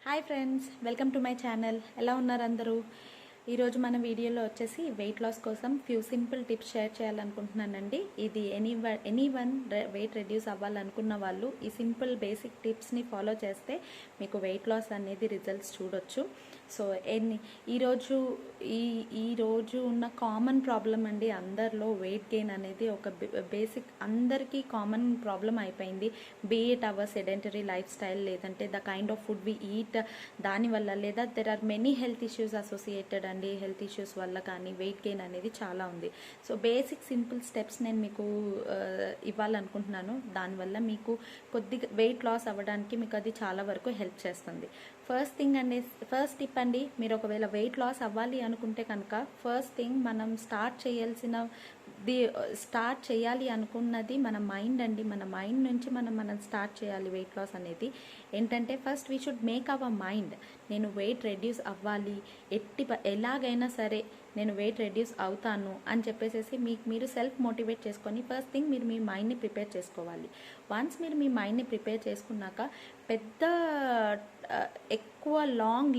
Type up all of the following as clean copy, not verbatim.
Hi friends, welcome to my channel. ఎలా ఉన్నారు అందరూ? ఈరోజు మన వీడియోలో వచ్చేసి వెయిట్ లాస్ కోసం ఫ్యూ సింపుల్ టిప్స్ షేర్ చేయాలనుకుంటున్నానండి. ఇది ఎనీ వన్ వెయిట్ రెడ్యూస్ అవ్వాలనుకున్న వాళ్ళు ఈ సింపుల్ బేసిక్ టిప్స్ని ఫాలో చేస్తే మీకు వెయిట్ లాస్ అనేది రిజల్ట్స్ చూడొచ్చు. సో ఈరోజు ఉన్న కామన్ ప్రాబ్లం అండి, అందరిలో వెయిట్ గెయిన్ అనేది ఒక బేసిక్ అందరికీ కామన్ ప్రాబ్లం అయిపోయింది. Be it our sedentary life style, లేదంటే the kind of food we eat దానివల్ల, లేదా there are many health issues associated అండి. హెల్త్ ఇష్యూస్ వల్ల కానీ వెయిట్ గెయిన్ అనేది చాలా ఉంది. సో బేసిక్ సింపుల్ స్టెప్స్ నేను మీకు ఇవ్వాలనుకుంటున్నాను. దానివల్ల మీకు కొద్దిగా వెయిట్ లాస్ అవ్వడానికి మీకు అది చాలా వరకు హెల్ప్ చేస్తుంది. ఫస్ట్ టిప్ అండి, మీరు ఒకవేళ వెయిట్ లాస్ అవ్వాలి అనుకుంటే కనుక ఫస్ట్ థింగ్ మనం స్టార్ట్ చేయాలి అనుకున్నది మన మైండ్ అండి. మన మైండ్ నుంచి మనం స్టార్ట్ చేయాలి వెయిట్ లాస్ అనేది. ఏంటంటే first we should make our mind, నేను వెయిట్ రెడ్యూస్ అవ్వాలి, ఎలాగైనా సరే నేను వెయిట్ రెడ్యూస్ అవుతాను అని చెప్పేసి మీరు సెల్ఫ్ మోటివేట్ చేసుకొని ఫస్ట్ థింగ్ మీరు మీ మైండ్ని ప్రిపేర్ చేసుకోవాలి. వన్స్ మీరు మీ మైండ్ని ప్రిపేర్ చేసుకున్నాక పెద్ద ఎక్కువ లాంగ్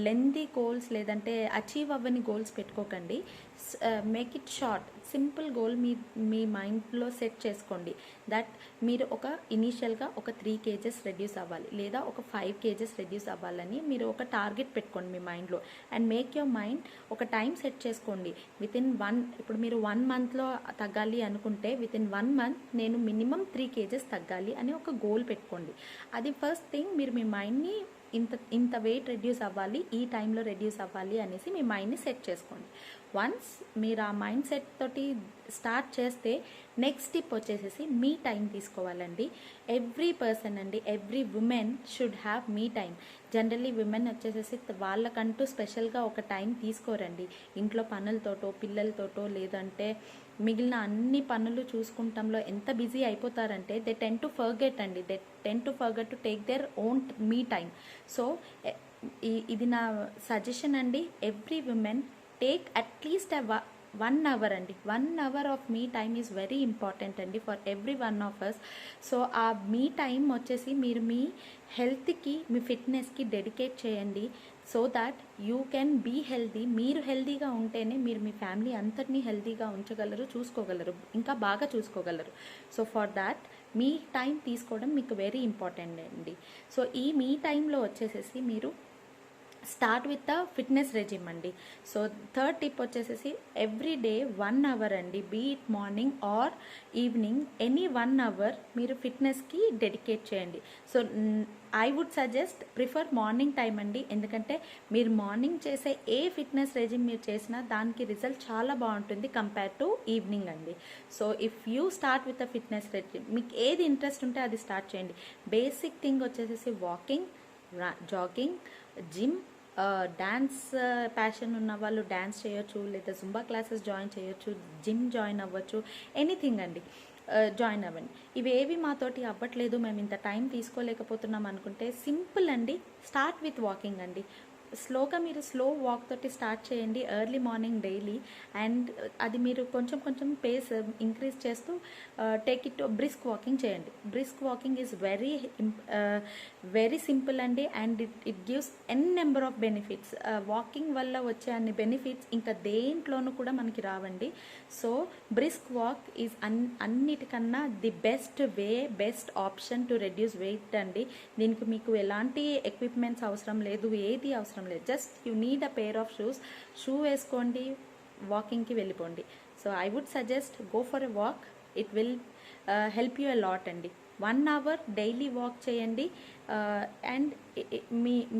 లెంతీ గోల్స్ లేదంటే అచీవ్ అవ్వని గోల్స్ పెట్టుకోకండి. Make it short, simple goal మీ మైండ్లో సెట్ చేసుకోండి. దట్ మీరు ఇనీషియల్గా ఒక 3 kgs రెడ్యూస్ అవ్వాలి, లేదా ఒక 5 kgs రెడ్యూస్ అవ్వాలని మీరు ఒక టార్గెట్ పెట్టుకోండి మీ మైండ్లో. అండ్ మేక్ యువర్ మైండ్ ఒక టైం సెట్ చేసుకోండి. ఇప్పుడు మీరు 1 monthలో తగ్గాలి అనుకుంటే వితిన్ 1 month నేను మినిమం 3 kgs తగ్గాలి అని ఒక గోల్ పెట్టుకోండి. అది ఫస్ట్ థింగ్. మీరు మీ మైండ్ని ఇంత వెయిట్ రెడ్యూస్ అవ్వాలి, ఈ టైంలో రెడ్యూస్ అవ్వాలి అనేసి మీ మైండ్ని సెట్ చేసుకోండి. వన్స్ మీరు ఆ మైండ్ సెట్ తోటి స్టార్ట్ చేస్తే నెక్స్ట్ టిప్ వచ్చేసి మీ టైం తీసుకోవాలండి. ఎవ్రీ పర్సన్ అండి, every women should have me time. Generally women వచ్చేసి వాళ్ళకంటూ స్పెషల్గా ఒక టైం తీసుకోరండి. ఇంట్లో పనులతోటో పిల్లలతోటో లేదంటే మిగిలిన అన్ని పనులు చూసుకుంటాంలో ఎంత బిజీ అయిపోతారంటే they tend to forget to take their own me time. So ఇది నా సజెషన్ అండి. Every women take at least 1 hour అండి. 1 hour of me time is very important అండి for every one of us. So ఆ me time వచ్చేసి మీరు మీ హెల్త్కి, మీ ఫిట్నెస్కి డెడికేట్ చేయండి. So that you can be healthy. మీరు హెల్దీగా ఉంటేనే మీరు మీ ఫ్యామిలీ అంతటినీ హెల్దీగా ఉంచగలరు, చూసుకోగలరు, ఇంకా బాగా చూసుకోగలరు. సో ఫర్ దాట్ మీ టైం తీసుకోవడం మీకు వెరీ ఇంపార్టెంట్ అండి. సో ఈ మీ టైంలో వచ్చేసేసి మీరు start with the fitness regime అండి. సో థర్డ్ టిప్ వచ్చేసి ఎవ్రీ డే 1 hour అండి, be it morning or evening, any 1 hour మీరు ఫిట్నెస్కి డెడికేట్ చేయండి. So I would suggest prefer morning time అండి. ఎందుకంటే మీరు మార్నింగ్ చేసే ఏ ఫిట్నెస్ రెజిమ్ మీరు చేసినా దానికి రిజల్ట్ చాలా బాగుంటుంది కంపేర్ టు ఈవినింగ్ అండి. So if you start with the fitness regime, మీకు ఏది ఇంట్రెస్ట్ ఉంటే అది స్టార్ట్ చేయండి. బేసిక్ థింగ్ వచ్చేసి walking, jogging, gym, dance passion ఉన్న వాళ్ళు డ్యాన్స్ చేయొచ్చు, లేదా జుంబా క్లాసెస్ జాయిన్ చేయొచ్చు, జిమ్ జాయిన్ అవ్వచ్చు, ఎనీథింగ్ అండి జాయిన్ అవ్వండి. ఇవేవి మాతోటి అవ్వట్లేదు, మేము ఇంత టైం తీసుకోలేకపోతున్నాం అనుకుంటే సింపుల్ అండి, స్టార్ట్ విత్ వాకింగ్ అండి. మీరు స్లో వాక్ తోటి స్టార్ట్ చేయండి ఎర్లీ మార్నింగ్ డైలీ. అండ్ అది మీరు కొంచెం పేస్ ఇంక్రీజ్ చేస్తూ టేక్ ఇట్ బ్రిస్క్ వాకింగ్ చేయండి. Brisk walking is very simple అండి. And it gives number of benefits. Walking వల్ల వచ్చే అన్ని బెనిఫిట్స్ ఇంకా దేంట్లోనూ కూడా మనకి రావండి. సో బ్రిస్క్ వాక్ ఈజ్ అన్నిటికన్నా the best option to reduce weight అండి. దీనికి మీకు ఎలాంటి ఎక్విప్మెంట్స్ అవసరం లేదు, ఏది అవసరం లేదు. Just you need a pair of shoe వేసుకోండి, వాకింగ్కి వెళ్ళిపోండి. So I would suggest go for a walk. It will help you a lot అండి. 1 hour డైలీ వాక్ చేయండి. అండ్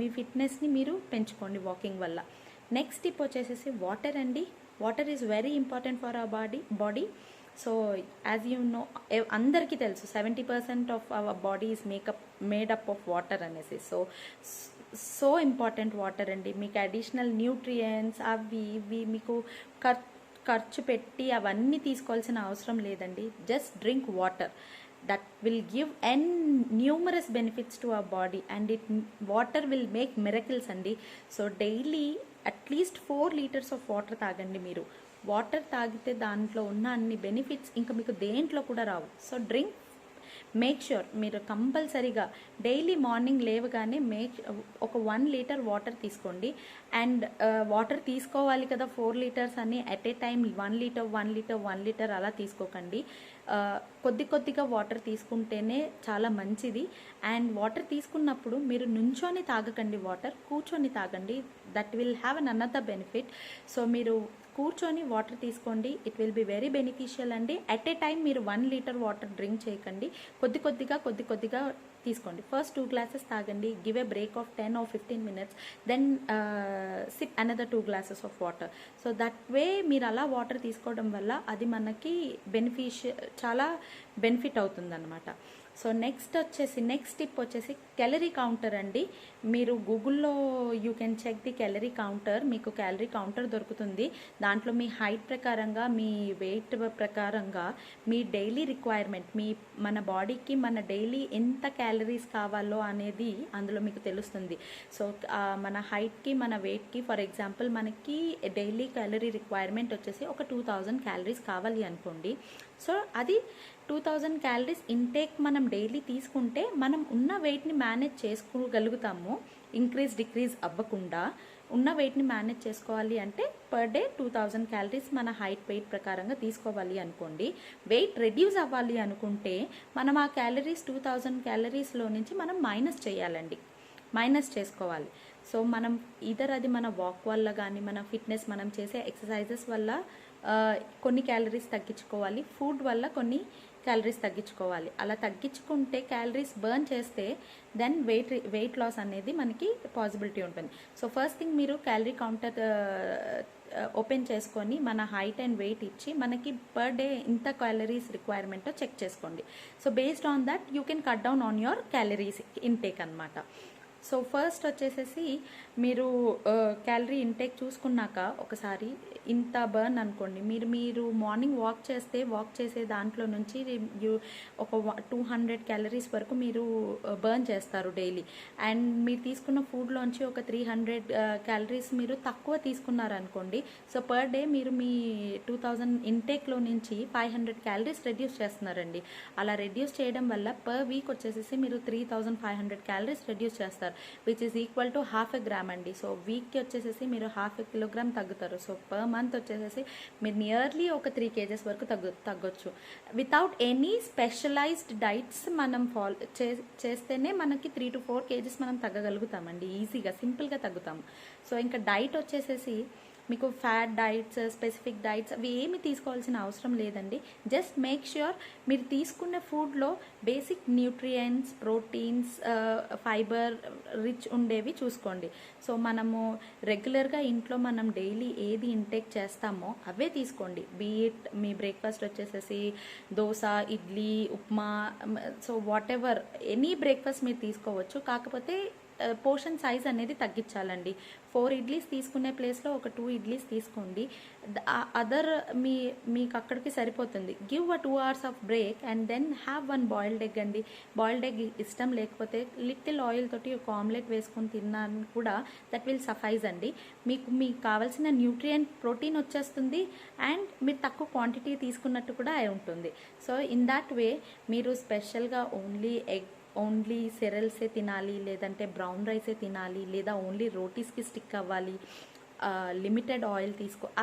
మీ ఫిట్నెస్ని మీరు పెంచుకోండి వాకింగ్ వల్ల. నెక్స్ట్ టిప్ వచ్చేసి వాటర్ అండి. Water is very important for our body. So as you know, అందరికీ తెలుసు 70% of our body is made up of water అనేసి. సో ఇంపార్టెంట్ వాటర్ అండి. మీకు అడిషనల్ న్యూట్రియంట్స్ అవి ఇవి మీకు ఖర్చు పెట్టి అవన్నీ తీసుకోవాల్సిన అవసరం లేదండి. Just drink water. That will give numerous benefits to our body and water will make miracles అండి. So daily at least 4 liters of water తాగండి. మీరు వాటర్ తాగితే దాంట్లో ఉన్న అన్ని బెనిఫిట్స్ ఇంకా మీకు దేంట్లో కూడా రావు. సో మేక్ ష్యూర్ మీరు కంపల్సరీగా డైలీ మార్నింగ్ లేవగానే ఒక 1 లీటర్ వాటర్ తీసుకోండి. అండ్ వాటర్ తీసుకోవాలి కదా 4 లీటర్స్ అని at a time 1 litre 1 litre 1 litre అలా తీసుకోకండి. కొద్దిగా వాటర్ తీసుకుంటేనే చాలా మంచిది. అండ్ వాటర్ తీసుకున్నప్పుడు మీరు నుంచొని తాగకండి, వాటర్ కూర్చొని తాగండి. That will have an another benefit. So మీరు కూర్చొని వాటర్ తీసుకోండి, it will be very beneficial అండి. ఎట్ ఏ టైం మీరు 1 లీటర్ వాటర్ డ్రింక్ చేయకండి, కొద్దిగా తీసుకోండి. ఫస్ట్ 2 glasses తాగండి, give a break of 10 or 15 minutes, then sip another 2 glasses of water. So that way మీరు అలా వాటర్ తీసుకోవడం వల్ల అది మనకి చాలా బెనిఫిట్ అవుతుందన్నమాట. సో నెక్స్ట్ టిప్ వచ్చేసి క్యాలరీ కౌంటర్ అండి. మీరు గూగుల్లో you can check the calorie counter, మీకు క్యాలరీ కౌంటర్ దొరుకుతుంది. దాంట్లో మీ హైట్ ప్రకారంగా, మీ వెయిట్ ప్రకారంగా, మీ డైలీ రిక్వైర్మెంట్, మన బాడీకి మన డైలీ ఎంత క్యాలరీస్ కావాలో అనేది అందులో మీకు తెలుస్తుంది. సో మన హైట్కి మన వెయిట్కి ఫర్ ఎగ్జాంపుల్ మనకి డైలీ క్యాలరీ రిక్వైర్మెంట్ వచ్చేసి ఒక 2000 క్యాలరీస్ కావాలి అనుకోండి. సో అది 2000 క్యాలరీస్ ఇంటేక్ మనం డైలీ తీసుకుంటే మనం ఉన్న వెయిట్ని మేనేజ్ చేసుకోగలుగుతాము. డిక్రీజ్ అవ్వకుండా ఉన్న వెయిట్ని మేనేజ్ చేసుకోవాలి అంటే పర్ డే 2000 క్యాలరీస్ మన హైట్ వెయిట్ ప్రకారంగా తీసుకోవాలి అనుకోండి. వెయిట్ రెడ్యూస్ అవ్వాలి అనుకుంటే మనం ఆ 2000 క్యాలరీస్లో నుంచి మనం మైనస్ చేసుకోవాలి. సో మనం అది మన వాక్ వల్ల కానీ, మన ఫిట్నెస్, మనం చేసే ఎక్సర్సైజెస్ వల్ల కొన్ని క్యాలరీస్ తగ్గించుకోవాలి, ఫుడ్ వల్ల కొన్ని క్యాలరీస్ తగ్గించుకోవాలి. అలా తగ్గించుకుంటే, క్యాలరీస్ బర్న్ చేస్తే దెన్ వెయిట్ లాస్ అనేది మనకి పాసిబిలిటీ ఉంటుంది. సో ఫస్ట్ థింగ్ మీరు క్యాలరీ కౌంటర్ ఓపెన్ చేసుకొని మన హైట్ అండ్ వెయిట్ ఇచ్చి మనకి పర్ డే ఇంత క్యాలరీస్ రిక్వైర్మెంటో చెక్ చేసుకోండి. So based on that you can cut down on your calories intake అనమాట. సో ఫస్ట్ వచ్చేసేసి మీరు క్యాలరీ ఇంటేక్ చూసుకున్నాక ఒకసారి ఇంత బర్న్ అనుకోండి. మీరు మార్నింగ్ వాక్ చేసే దాంట్లో నుంచి ఒక 200 క్యాలరీస్ వరకు మీరు బర్న్ చేస్తారు డైలీ. అండ్ మీరు తీసుకున్న ఫుడ్లోంచి ఒక 300 క్యాలరీస్ మీరు తక్కువ తీసుకున్నారనుకోండి. సో పర్ డే మీరు మీ 2000 ఇంటేక్లో నుంచి 500 క్యాలరీస్ రెడ్యూస్ చేస్తున్నారండి. అలా రెడ్యూస్ చేయడం వల్ల పర్ వీక్ వచ్చేసేసి మీరు 3500 క్యాలరీస్ రెడ్యూస్ చేస్తారు, which is equal to 1/2 gram అండి. సో వీక్కి వచ్చేసేసి మీరు 1/2 kilogram తగ్గుతారు. సో పర్ మంత్ వచ్చేసేసి మీరు నియర్లీ ఒక 3 kgs వరకు తగ్గొచ్చు. వితౌట్ ఎనీ స్పెషలైజ్డ్ డైట్స్ మనం చేస్తేనే మనకి 3 to 4 kgs మనం తగ్గగలుగుతామండి, ఈజీగా సింపుల్గా తగ్గుతాము. సో ఇంకా డైట్ వచ్చేసేసి మీకు ఫ్యాట్ డైట్స్, స్పెసిఫిక్ డైట్స్ అవి ఏమి తీసుకోవాల్సిన అవసరం లేదండి. జస్ట్ మేక్ ష్యూర్ మీరు తీసుకునే ఫుడ్లో basic nutrients, proteins, fibre rich ఉండేవి చూసుకోండి. సో మనము రెగ్యులర్గా ఇంట్లో మనం డైలీ ఏది ఇంటేక్ చేస్తామో అవే తీసుకోండి. బీట్ మీ బ్రేక్ఫాస్ట్ వచ్చేసేసి dosa, idli, upma, so what ever any breakfast మీరు తీసుకోవచ్చు. కాకపోతే పోర్షన్ సైజ్ అనేది తగ్గించాలండి. 4 ఇడ్లీస్ తీసుకునే ప్లేస్లో ఒక 2 ఇడ్లీస్ తీసుకోండి. అదర్ మీకు అక్కడికి సరిపోతుంది. Give a 2 hours of break and then have 1 boiled egg అండి. బాయిల్డ్ ఎగ్ ఇష్టం లేకపోతే లిటిల్ ఆయిల్ తోటి ఒక ఆమ్లెట్ వేసుకొని తిన్నాను కూడా దట్ విల్ సఫైజ్ అండి. మీకు కావాల్సిన న్యూట్రియంట్, ప్రోటీన్ వచ్చేస్తుంది అండ్ మీరు తక్కువ క్వాంటిటీ తీసుకున్నట్టు కూడా అయి ఉంటుంది. సో ఇన్ దాట్ వే మీరు స్పెషల్గా ఓన్లీ సెరల్సే తినాలి, లేదంటే బ్రౌన్ రైసే తినాలి, లేదా ఓన్లీ రోటీస్కి స్టిక్ అవ్వాలి, లిమిటెడ్ ఆయిల్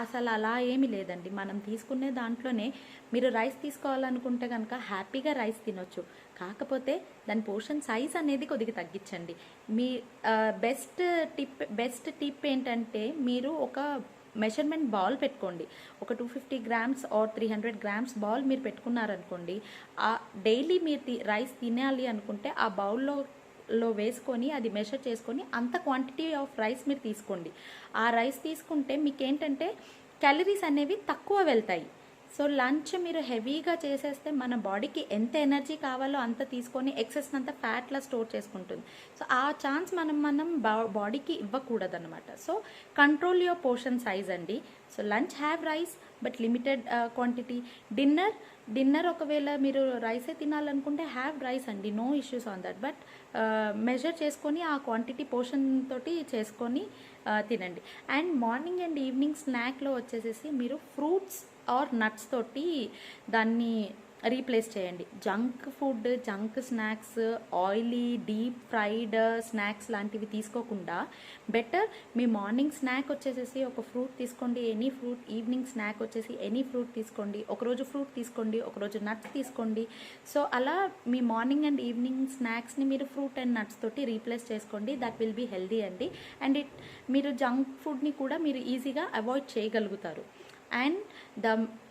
అసలు అలా ఏమీ లేదండి. మనం తీసుకునే దాంట్లోనే మీరు రైస్ తీసుకోవాలనుకుంటే కనుక హ్యాపీగా రైస్ తినొచ్చు. కాకపోతే దాని పోర్షన్ సైజ్ అనేది కొద్దిగా తగ్గించండి. మీ బెస్ట్ టిప్ ఏంటంటే మీరు ఒక మెజర్మెంట్ బౌల్ పెట్టుకోండి. ఒక 250 grams ఆర్ 300 grams బౌల్ మీరు పెట్టుకున్నారనుకోండి. డైలీ మీరు రైస్ తినాలి అనుకుంటే ఆ బౌల్లో వేసుకొని అది మెజర్ చేసుకొని అంత క్వాంటిటీ ఆఫ్ రైస్ మీరు తీసుకోండి. ఆ రైస్ తీసుకుంటే మీకు ఏంటంటే క్యాలరీస్ అనేవి తక్కువ వెళ్తాయి. సో లంచ్ మీరు హెవీగా చేసేస్తే మన బాడీకి ఎంత ఎనర్జీ కావాలో అంత తీసుకొని ఎక్సెస్ అంతా ఫ్యాట్లా స్టోర్ చేసుకుంటుంది. సో ఆ ఛాన్స్ మనం బాడీకి ఇవ్వకూడదు అనమాట. So control your portion size అండి. So lunch have rice but limited quantity. Dinner ఒకవేళ మీరు రైసే తినాలనుకుంటే హ్యావ్ రైస్ అండి, no issues on that. But measure చేసుకొని ఆ క్వాంటిటీ పోర్షన్ తోటి చేసుకొని తినండి. అండ్ మార్నింగ్ అండ్ ఈవినింగ్ స్నాక్లో వచ్చేసేసి మీరు ఫ్రూట్స్ ఆర్ నట్స్ తోటి దాన్ని రీప్లేస్ చేయండి. Junk food, junk snacks, oily deep fried snacks లాంటివి తీసుకోకుండా బెటర్ మీ మార్నింగ్ స్నాక్ వచ్చేసేసి ఒక ఫ్రూట్ తీసుకోండి, ఎనీ ఫ్రూట్. ఈవినింగ్ స్నాక్ వచ్చేసి ఎనీ ఫ్రూట్ తీసుకోండి. ఒకరోజు ఫ్రూట్ తీసుకోండి, ఒకరోజు నట్స్ తీసుకోండి. సో అలా మీ మార్నింగ్ అండ్ ఈవినింగ్ స్నాక్స్ని మీరు ఫ్రూట్ అండ్ నట్స్ తోటి రీప్లేస్ చేసుకోండి. దట్ విల్ బీ హెల్దీ అండి. అండ్ మీరు జంక్ ఫుడ్ని కూడా మీరు ఈజీగా అవాయిడ్ చేయగలుగుతారు. అండ్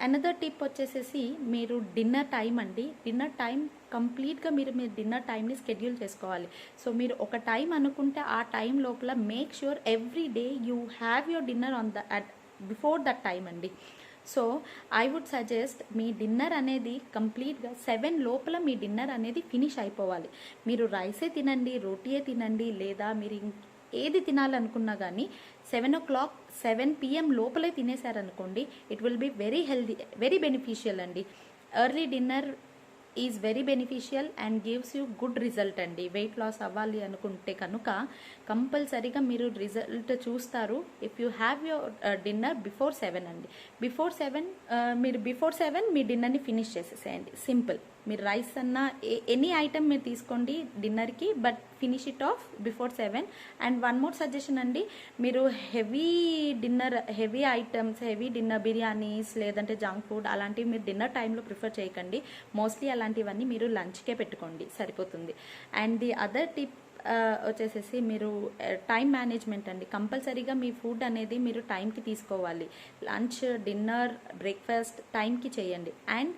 అనదర్ టిప్ వచ్చేసేసి మీరు డిన్నర్ టైం అండి. డిన్నర్ టైం కంప్లీట్గా మీరు డిన్నర్ టైంని షెడ్యూల్ చేసుకోవాలి. సో మీరు ఒక టైం అనుకుంటే ఆ టైం లోపల make sure every day you have your dinner on before that time అండి. సో ఐ వుడ్ సజెస్ట్ మీ డిన్నర్ అనేది కంప్లీట్గా 7 లోపల మీ డిన్నర్ అనేది ఫినిష్ అయిపోవాలి. మీరు రైసే తినండి, రోటీయే తినండి, లేదా మీరు ఏది తినాలనుకున్నా కానీ 7 PM లోపలే తినేశారనుకోండి, it will be very healthy, very beneficial అండి. Early dinner is very beneficial and gives you good result అండి. వెయిట్ లాస్ అవ్వాలి అనుకుంటే కనుక కంపల్సరీగా మీరు రిజల్ట్ చూస్తారు if you have your dinner before 7 అండి. బిఫోర్ 7 మీ డిన్నర్ని ఫినిష్ చేసేసేయండి. సింపుల్. మీరు రైస్ అన్న ఎనీ ఐటమ్ మీరు తీసుకోండి డిన్నర్కి, but finish it off before 7. And one more suggestion అండి, మీరు హెవీ డిన్నర్ బిర్యానీస్ లేదంటే జంక్ ఫుడ్ అలాంటివి మీరు డిన్నర్ టైంలో ప్రిఫర్ చేయకండి. మోస్ట్లీ అలాంటివన్నీ మీరు లంచ్కే పెట్టుకోండి, సరిపోతుంది. అండ్ ది అదర్ టిప్ వచ్చేసేసి మీరు టైం మేనేజ్మెంట్ అండి. కంపల్సరీగా మీ ఫుడ్ అనేది మీరు టైంకి తీసుకోవాలి. లంచ్, డిన్నర్, బ్రేక్ఫాస్ట్ టైంకి చేయండి. అండ్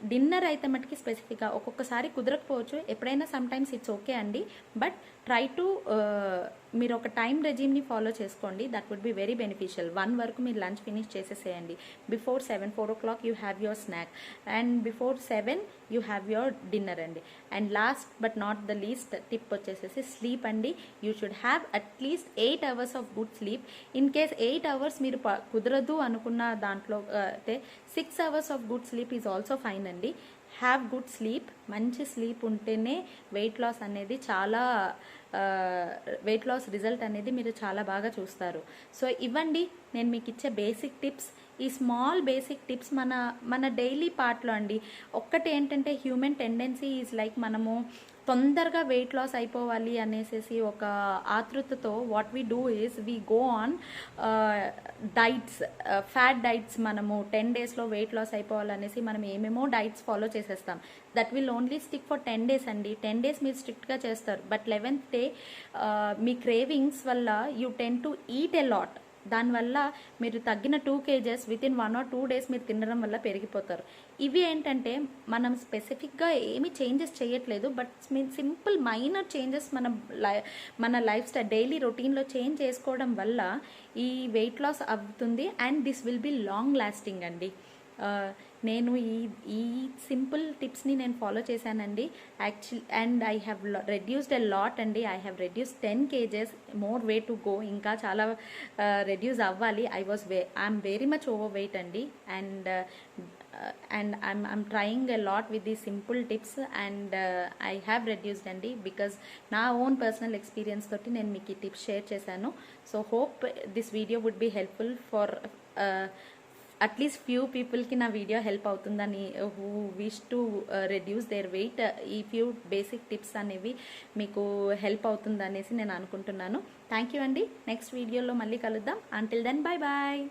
డిన్నర్ అయితే మటుకి స్పెసిఫిక్గా ఒక్కొక్కసారి కుదరకపోవచ్చు, ఎప్పుడైనా సమ్ టైమ్స్ ఇట్స్ ఓకే అండి. బట్ ట్రై టు మీరు ఒక టైం రెజీమ్ని ఫాలో చేసుకోండి. That would be very beneficial. 1 వరకు మీరు లంచ్ ఫినిష్ చేసేసేయండి. Before 7, 4 o'clock you have your snack, and before 7 you have your dinner అండి. And last but not the least tip వచ్చేసేసి sleep అండి. You should have at least 8 hours of good sleep. In case 8 hours మీరు కుదరదు అనుకున్న దాంట్లో అయితే 6 hours of good sleep is also fine అండి. Have good sleep. మంచి స్లీప్ ఉంటేనే వెయిట్ లాస్ అనేది వెయిట్ లాస్ రిజల్ట్ అనేది మీరు చాలా బాగా చూస్తారు. సో ఇవ్వండి నేను మీకు ఇచ్చే బేసిక్ టిప్స్. ఈ స్మాల్ బేసిక్ టిప్స్ మన డైలీ పార్ట్లో అండి. ఒక్కటి ఏంటంటే హ్యూమన్ టెండెన్సీ ఈజ్ లైక్ మనము తొందరగా వెయిట్ లాస్ అయిపోవాలి అనేసి ఒక ఆతృతతో what we do is we go on diets, fat diets. మనము 10 daysలో వెయిట్ లాస్ అయిపోవాలనేసి మనం ఏమేమో డైట్స్ ఫాలో చేసేస్తాం. That will only stick for 10 days అండి. 10 days మీరు స్ట్రిక్ట్గా చేస్తారు, బట్ 11th day మీ క్రేవింగ్స్ వల్ల you tend to eat a lot. దానివల్ల మీరు తగ్గిన 2 kgs వితిన్ 1 or 2 days మీరు తినడం వల్ల పెరిగిపోతారు. ఇవి ఏంటంటే మనం స్పెసిఫిక్గా ఏమి చేంజెస్ చేయట్లేదు, బట్ సింపుల్ మైనర్ చేంజెస్ మన లైఫ్ స్టైల్ డైలీ రొటీన్లో చేంజ్ చేసుకోవడం వల్ల ఈ వెయిట్ లాస్ అవుతుంది. And this will be long lasting అండి. నేను ఈ సింపుల్ టిప్స్ని నేను ఫాలో చేశానండి actually. And I have reduced a lot అండి. I have reduced 10 kgs. More way to go. ఇంకా చాలా రెడ్యూస్ అవ్వాలి. I'm very much over weight అండి. And I'm trying a lot with these simple tips, and I have reduced అండి, because నా own personal experience తోటి నేను మీకు ఈ టిప్స్ షేర్ చేశాను. So hope this video would be helpful for at least few పీపుల్కి నా వీడియో హెల్ప్ అవుతుందని, who wish to reduce their weight. ఈ ఫ్యూ బేసిక్ టిప్స్ అనేవి మీకు హెల్ప్ అవుతుందనేసి నేను అనుకుంటున్నాను. థ్యాంక్ యూ అండి. నెక్స్ట్ వీడియోలో మళ్ళీ కలుద్దాం. Until then, bye bye.